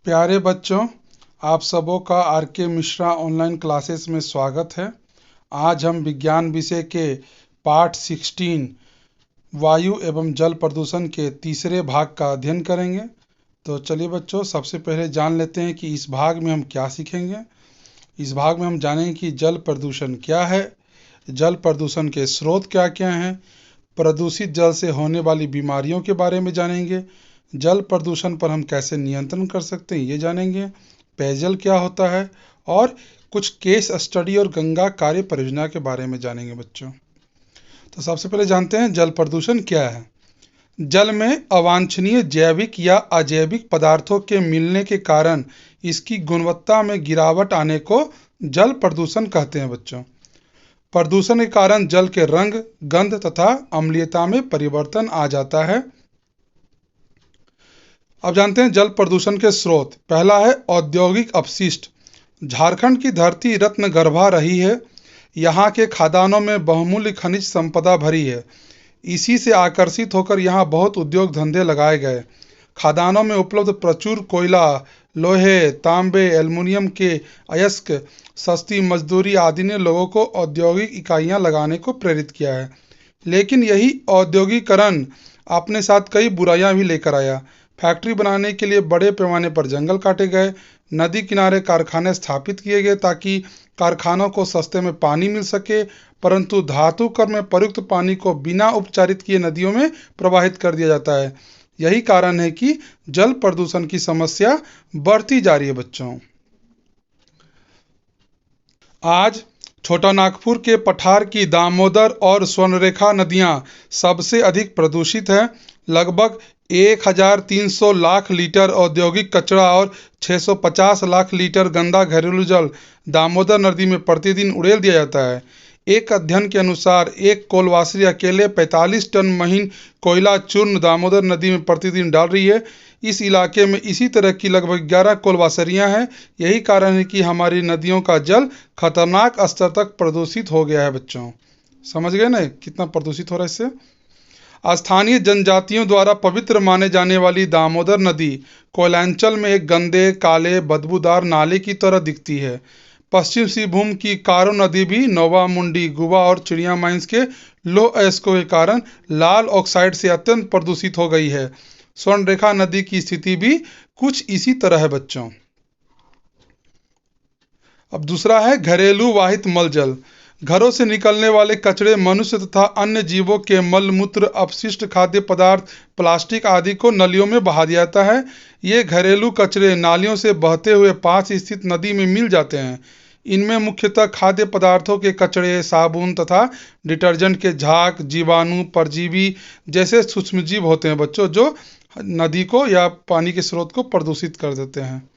प्यारे बच्चों, आप सबों का आर.के. मिश्रा ऑनलाइन क्लासेस में स्वागत है। आज हम विज्ञान विषय के पाठ 16 वायु एवं जल प्रदूषण के तीसरे भाग का अध्ययन करेंगे। तो चलिए बच्चों, सबसे पहले जान लेते हैं कि इस भाग में हम क्या सीखेंगे। इस भाग में हम जानेंगे कि जल प्रदूषण क्या है, जल प्रदूषण के स्रोत क्या क्या हैं, प्रदूषित जल से होने वाली बीमारियों के बारे में जानेंगे, जल प्रदूषण पर हम कैसे नियंत्रण कर सकते हैं ये जानेंगे, पेयजल क्या होता है और कुछ केस स्टडी और गंगा कार्य परियोजना के बारे में जानेंगे बच्चों। तो सबसे पहले जानते हैं जल प्रदूषण क्या है। जल में अवांछनीय जैविक या अजैविक पदार्थों के मिलने के कारण इसकी गुणवत्ता में गिरावट आने को जल प्रदूषण कहते हैं बच्चों। प्रदूषण के कारण जल के रंग, गंध तथा अम्लीयता में परिवर्तन आ जाता है। अब जानते हैं जल प्रदूषण के स्रोत। पहला है औद्योगिक अपशिष्ट। झारखंड की धरती रत्न गर्भा रही है। यहाँ के खदानों में बहुमूल्य खनिज संपदा भरी है। इसी से आकर्षित होकर यहाँ बहुत उद्योग धंधे लगाए गए। खदानों में उपलब्ध प्रचुर कोयला, लोहे, तांबे, एल्युमिनियम के अयस्क, सस्ती मजदूरी आदि ने लोगों को औद्योगिक इकाइयाँ लगाने को प्रेरित किया है। लेकिन यही औद्योगिकरण अपने साथ कई बुराइयां भी लेकर आया। फैक्ट्री बनाने के लिए बड़े पैमाने पर जंगल काटे गए, नदी किनारे कारखाने स्थापित किए गए ताकि कारखानों को सस्ते में पानी मिल सके, परंतु धातु कर्म में प्रयुक्त पानी को बिना उपचारित किए नदियों में प्रवाहित कर दिया जाता है। यही कारण है कि जल प्रदूषण की समस्या बढ़ती जा रही है बच्चों। आज छोटा नागपुर के पठार की दामोदर और स्वर्णरेखा नदियां सबसे अधिक प्रदूषित हैं। लगभग 1300 लाख लीटर औद्योगिक कचरा और 650 लाख लीटर गंदा घरेलू जल दामोदर नदी में प्रतिदिन उड़ेल दिया जाता है। एक अध्ययन के अनुसार एक कोलवासी अकेले 45 टन महीन कोयला चूर्ण दामोदर नदी में प्रतिदिन डाल रही है। इस इलाके में इसी तरह की लगभग 11 कोलवासरियां हैं। यही कारण है कि हमारी नदियों का जल खतरनाक स्तर तक प्रदूषित हो गया है बच्चों। समझ गए ना कितना प्रदूषित हो रहा है इससे। स्थानीय जनजातियों द्वारा पवित्र माने जाने वाली दामोदर नदी कोयलांचल में एक गंदे, काले, बदबूदार नाले की तरह दिखती है। पश्चिम सिंहभूम की कारो नदी भी नोवा मुंडी, गुबा और चिड़िया माइंस के लौह अयस्कों के कारण लाल ऑक्साइड से अत्यंत प्रदूषित हो गई है। स्वर्णरेखा नदी की स्थिति भी कुछ इसी तरह है बच्चों। अब दूसरा है घरेलू वाहित मल जल। घरों से निकलने वाले कचरे मनुष्य तथा अन्य जीवों के मल मूत्र, अपशिष्ट खाद्य पदार्थ, प्लास्टिक आदि को नलियों में बहा दिया जाता है। ये घरेलू कचरे नालियों से बहते हुए पास स्थित नदी में मिल जाते हैं। इनमें मुख्यतः खाद्य पदार्थों के कचरे, साबुन तथा डिटर्जेंट के झाग, जीवाणु, परजीवी जैसे सूक्ष्मजीव होते हैं बच्चों, जो नदी को या पानी के स्रोत को प्रदूषित कर देते हैं।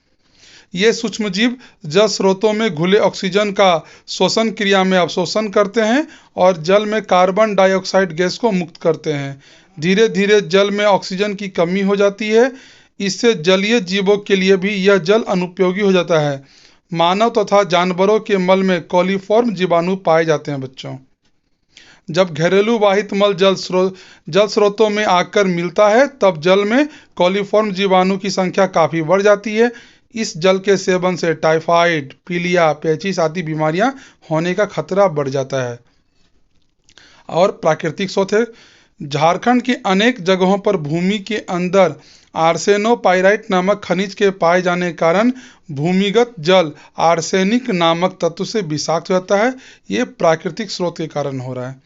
ये सूक्ष्मजीव जल स्रोतों में घुले ऑक्सीजन का श्वसन क्रिया में अवशोषण करते हैं और जल में कार्बन डाइऑक्साइड गैस को मुक्त करते हैं। धीरे धीरे जल में ऑक्सीजन की कमी हो जाती है। इससे जलीय जीवों के लिए भी यह जल अनुपयोगी हो जाता है। मानव तथा जानवरों के मल में कोलिफॉर्म जीवाणु पाए जाते हैं बच्चों। जब घरेलू वाहित मल जल स्रोतों में आकर मिलता है तब जल में कोलिफॉर्म जीवाणु की संख्या काफ़ी बढ़ जाती है। इस जल के सेवन से टाइफाइड, पीलिया, पेचिश आदि बीमारियां होने का खतरा बढ़ जाता है। और प्राकृतिक स्रोत है। झारखंड के अनेक जगहों पर भूमि के अंदर आर्सेनोपाइराइट नामक खनिज के पाए जाने के कारण भूमिगत जल आर्सेनिक नामक तत्व से विषाक्त हो जाता है। ये प्राकृतिक स्रोत के कारण हो रहा है।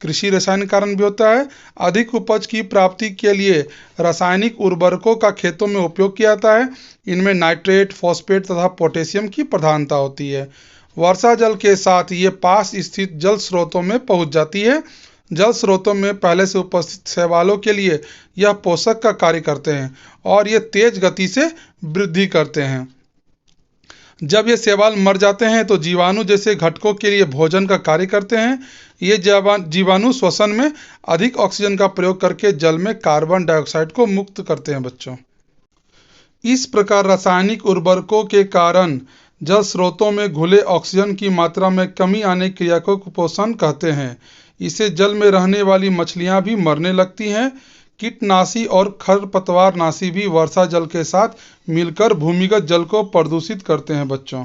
कृषि रसायन कारण भी होता है। अधिक उपज की प्राप्ति के लिए रासायनिक उर्वरकों का खेतों में उपयोग किया जाता है। इनमें नाइट्रेट, फॉस्फेट तथा पोटेशियम की प्रधानता होती है। वर्षा जल के साथ ये पास स्थित जल स्रोतों में पहुंच जाती है। जल स्रोतों में पहले से उपस्थित शैवालों के लिए यह पोषक का कार्य करते हैं और ये तेज गति से वृद्धि करते हैं। जब ये शैवाल मर जाते हैं तो जीवाणु जैसे घटकों के लिए भोजन का कार्य करते हैं। ये जीवाणु श्वसन में अधिक ऑक्सीजन का प्रयोग करके जल में कार्बन डाइऑक्साइड को मुक्त करते हैं बच्चों। इस प्रकार रासायनिक उर्वरकों के कारण जल स्रोतों में घुले ऑक्सीजन की मात्रा में कमी आने की क्रिया को कुपोषण कहते हैं। इससे जल में रहने वाली मछलियां भी मरने लगती हैं। कीटनाशी और खरपतवारनाशी भी वर्षा जल के साथ मिलकर भूमिगत जल को प्रदूषित करते हैं बच्चों।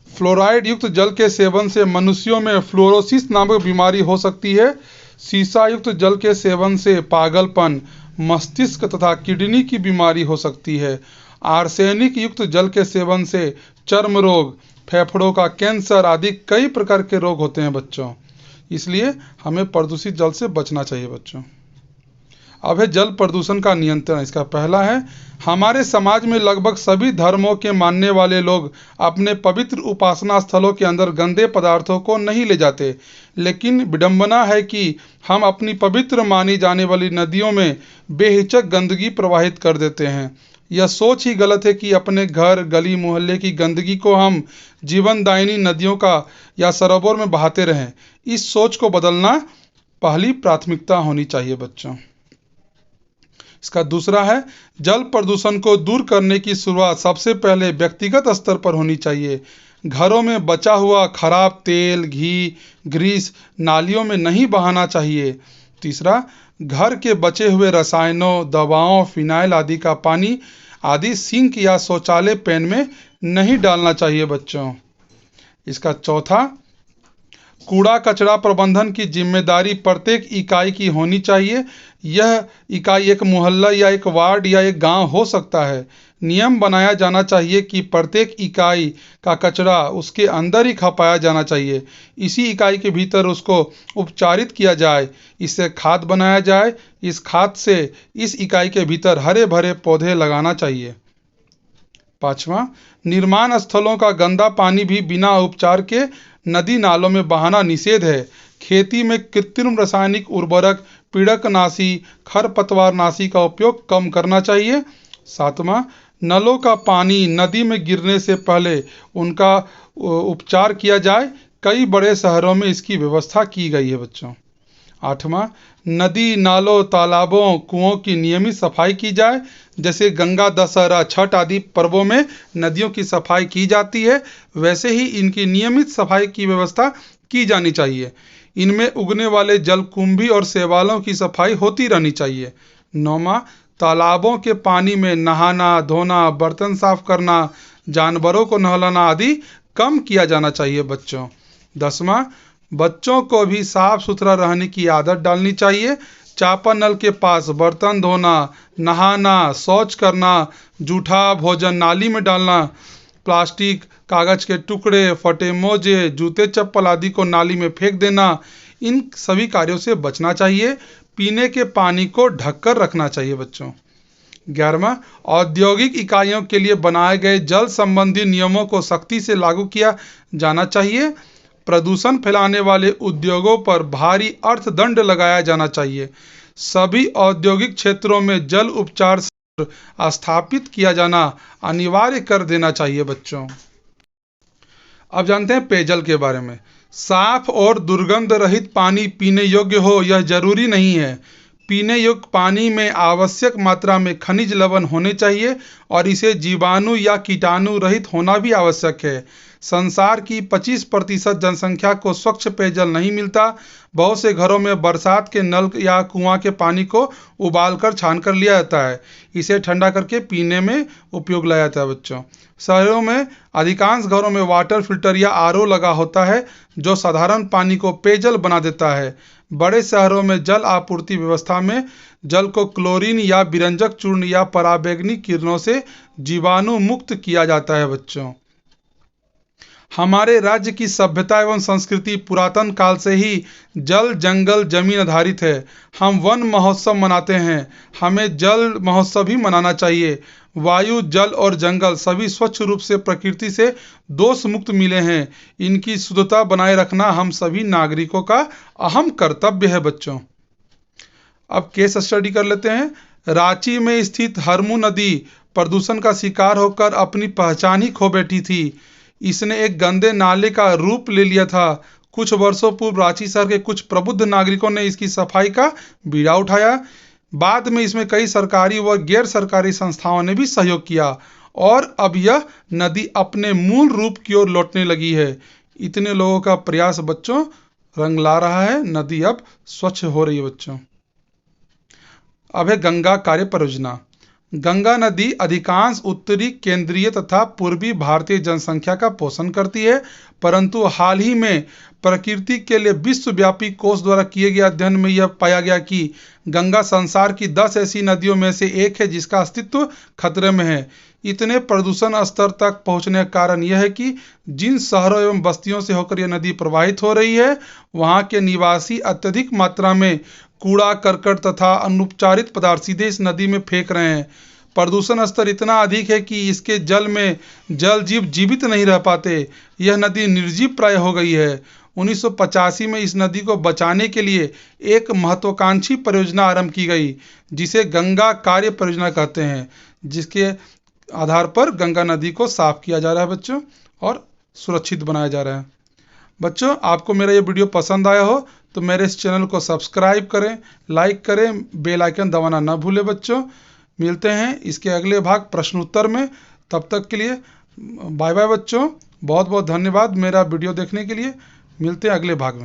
फ्लोराइड युक्त जल के सेवन से मनुष्यों में फ्लोरोसिस नामक बीमारी हो सकती है। सीसा युक्त जल के सेवन से पागलपन, मस्तिष्क तथा किडनी की बीमारी हो सकती है। आर्सेनिक युक्त जल के सेवन से चर्म रोग, फेफड़ों का कैंसर आदि कई प्रकार के रोग होते हैं बच्चों। इसलिए हमें प्रदूषित जल से बचना चाहिए बच्चों। अब है जल प्रदूषण का नियंत्रण। इसका पहला है, हमारे समाज में लगभग सभी धर्मों के मानने वाले लोग अपने पवित्र उपासना स्थलों के अंदर गंदे पदार्थों को नहीं ले जाते, लेकिन विडंबना है कि हम अपनी पवित्र मानी जाने वाली नदियों में बेहिचक गंदगी प्रवाहित कर देते हैं। यह सोच ही गलत है कि अपने घर, गली, मोहल्ले की गंदगी को हम जीवनदायिनी नदियों का या सरोवर में बहाते रहें। इस सोच को बदलना पहली प्राथमिकता होनी चाहिए बच्चों। इसका दूसरा है, जल प्रदूषण को दूर करने की शुरुआत सबसे पहले व्यक्तिगत स्तर पर होनी चाहिए। घरों में बचा हुआ खराब तेल, घी, ग्रीस नालियों में नहीं बहाना चाहिए। तीसरा, घर के बचे हुए रसायनों, दवाओं, फिनाइल आदि का पानी आदि सिंक या शौचालय पैन में नहीं डालना चाहिए बच्चों। इसका चौथा, कूड़ा कचरा प्रबंधन की जिम्मेदारी प्रत्येक इकाई की होनी चाहिए। यह इकाई एक मोहल्ला या एक वार्ड या एक गांव हो सकता है। नियम बनाया जाना चाहिए कि प्रत्येक इकाई का कचरा उसके अंदर ही खपाया जाना चाहिए। इसी इकाई के भीतर उसको उपचारित किया जाए, इससे खाद बनाया जाए। इस खाद से इस इकाई के भीतर हरे भरे पौधे लगाना चाहिए। पांचवा, निर्माण स्थलों का गंदा पानी भी बिना उपचार के नदी नालों में बहाना निषेध है। खेती में कृत्रिम रासायनिक उर्वरक, पीड़कनाशी, खरपतवारनाशी का उपयोग कम करना चाहिए। सातवां, नलों का पानी नदी में गिरने से पहले उनका उपचार किया जाए। कई बड़े शहरों में इसकी व्यवस्था की गई है बच्चों। आठवां, नदी, नालों, तालाबों, कुओं की नियमित सफाई की जाए। जैसे गंगा, दशहरा, छठ आदि पर्वों में नदियों की सफाई की जाती है, वैसे ही इनकी नियमित सफाई की व्यवस्था की जानी चाहिए। इनमें उगने वाले जलकुंभी और शैवालों की सफाई होती रहनी चाहिए। नौवां, तालाबों के पानी में नहाना, धोना, बर्तन साफ करना, जानवरों को नहलाना आदि कम किया जाना चाहिए बच्चों। 10वां, बच्चों को भी साफ सुथरा रहने की आदत डालनी चाहिए। चापानल के पास बर्तन धोना, नहाना, शौच करना, जूठा भोजन नाली में डालना, प्लास्टिक, कागज के टुकड़े, फटे मोजे, जूते चप्पल आदि को नाली में फेंक देना, इन सभी कार्यों से बचना चाहिए। पीने के पानी को ढककर रखना चाहिए बच्चों। 11वां, औद्योगिक इकाइयों के लिए बनाए गए जल संबंधी नियमों को सख्ती से लागू किया जाना चाहिए। प्रदूषण फैलाने वाले उद्योगों पर भारी अर्थदंड लगाया जाना चाहिए। सभी औद्योगिक क्षेत्रों में जल उपचार स्थापित किया जाना अनिवार्य कर देना चाहिए बच्चों। अब जानते हैं पेयजल के बारे में। साफ और दुर्गंध रहित पानी पीने योग्य हो यह जरूरी नहीं है। पीने योग्य पानी में आवश्यक मात्रा में खनिज लवण होने चाहिए और इसे जीवाणु या कीटाणु रहित होना भी आवश्यक है। संसार की 25% जनसंख्या को स्वच्छ पेयजल नहीं मिलता। बहुत से घरों में बरसात के नल या कुआं के पानी को उबालकर छानकर लिया जाता है। इसे ठंडा करके पीने में उपयोग लाया जाता है बच्चों। शहरों में अधिकांश घरों में वाटर फिल्टर या आरओ लगा होता है जो साधारण पानी को पेयजल बना देता है। बड़े शहरों में जल आपूर्ति व्यवस्था में जल को क्लोरीन या विरंजक चूर्ण या पराबैंगनी किरणों से जीवाणु मुक्त किया जाता है बच्चों। हमारे राज्य की सभ्यता एवं संस्कृति पुरातन काल से ही जल, जंगल, जमीन आधारित है। हम वन महोत्सव मनाते हैं, हमें जल महोत्सव भी मनाना चाहिए। वायु, जल और जंगल सभी स्वच्छ रूप से प्रकृति से दोष मुक्त मिले हैं। इनकी शुद्धता बनाए रखना हम सभी नागरिकों का अहम कर्तव्य है बच्चों। अब केस स्टडी कर लेते हैं। रांची में स्थित हरमू नदी प्रदूषण का शिकार होकर अपनी पहचान ही खो बैठी थी। इसने एक गंदे नाले का रूप ले लिया था। कुछ वर्षों पूर्व रांची शहर के कुछ प्रबुद्ध नागरिकों ने इसकी सफाई का बीड़ा उठाया। बाद में इसमें कई सरकारी व गैर सरकारी संस्थाओं ने भी सहयोग किया और अब यह नदी अपने मूल रूप की ओर लौटने लगी है। इतने लोगों का प्रयास बच्चों रंग ला रहा है, नदी अब स्वच्छ हो रही है बच्चों। अब है गंगा कार्य परियोजना। गंगा नदी अधिकांश उत्तरी, केंद्रीय तथा पूर्वी भारतीय जनसंख्या का पोषण करती है, परंतु हाल ही में प्रकृति के लिए विश्वव्यापी कोष द्वारा किए गए अध्ययन में यह पाया गया कि गंगा संसार की 10 ऐसी नदियों में से एक है जिसका अस्तित्व खतरे में है। इतने प्रदूषण स्तर तक पहुंचने का कारण यह है कि जिन शहरों एवं बस्तियों से होकर यह नदी प्रवाहित हो रही है, वहां के निवासी अत्यधिक मात्रा में कूड़ा करकट तथा अनुपचारित पदार्थ सीधे इस नदी में फेंक रहे हैं। प्रदूषण स्तर इतना अधिक है कि इसके जल में जल जीव जीवित नहीं रह पाते। यह नदी निर्जीव प्राय हो गई है। 1985 में इस नदी को बचाने के लिए एक महत्वाकांक्षी परियोजना आरंभ की गई, जिसे गंगा कार्य परियोजना कहते हैं, जिसके आधार पर गंगा नदी को साफ किया जा रहा है बच्चों और सुरक्षित बनाया जा रहा है। बच्चों, आपको मेरा ये वीडियो पसंद आया हो तो मेरे इस चैनल को सब्सक्राइब करें, लाइक करें, बेल आइकन दबाना ना भूलें बच्चों। मिलते हैं इसके अगले भाग प्रश्नोत्तर में। तब तक के लिए बाय बाय बच्चों। बहुत बहुत धन्यवाद मेरा वीडियो देखने के लिए। मिलते हैं अगले भाग में।